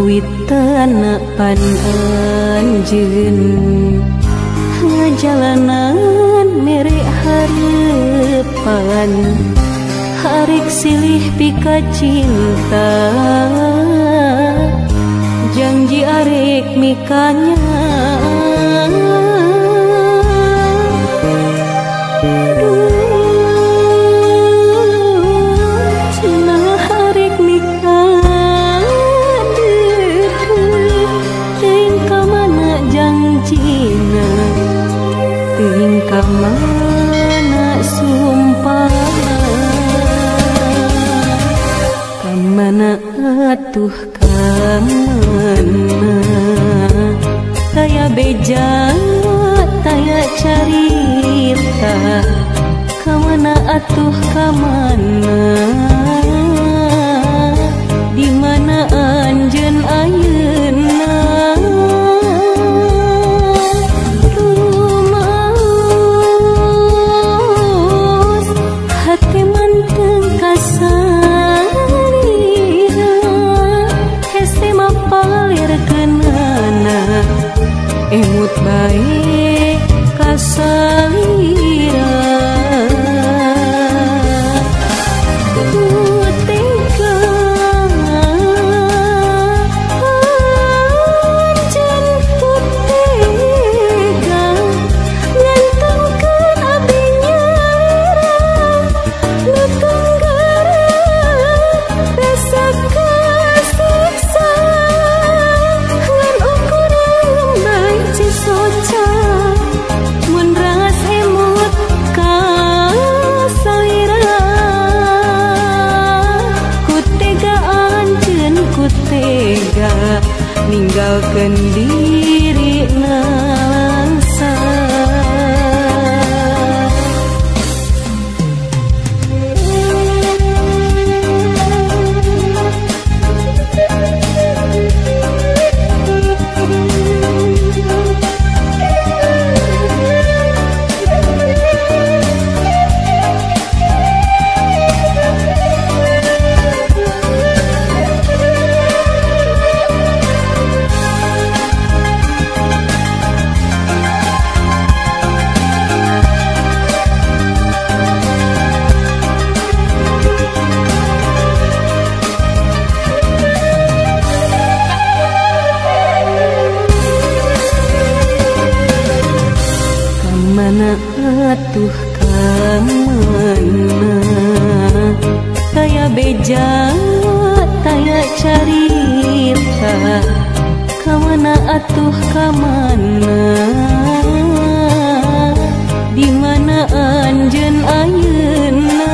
Wiwitana pan anjeun ngajalanan mere hareupan harik silih pika cinta janji arek mikanya kamana sumpah kamana atuh kamana taya beja taya carita kamana atuh kamana di mana anjeun ayeuna emut bae kasalira tega anjen tega ngantongkeun abdi nyalira nutunggara rasa kasiksa soca mun ras emut ka salira kutega anjeun kutega ninggalkeun dirina langsa kamana atuh kamana taya beja taya carita kamana atuh kamana di mana anjeun ayeuna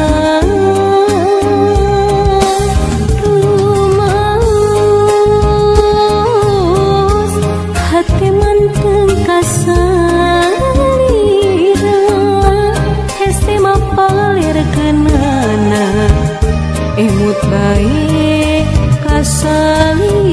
rumaos hati manteng kenana emut bae kasali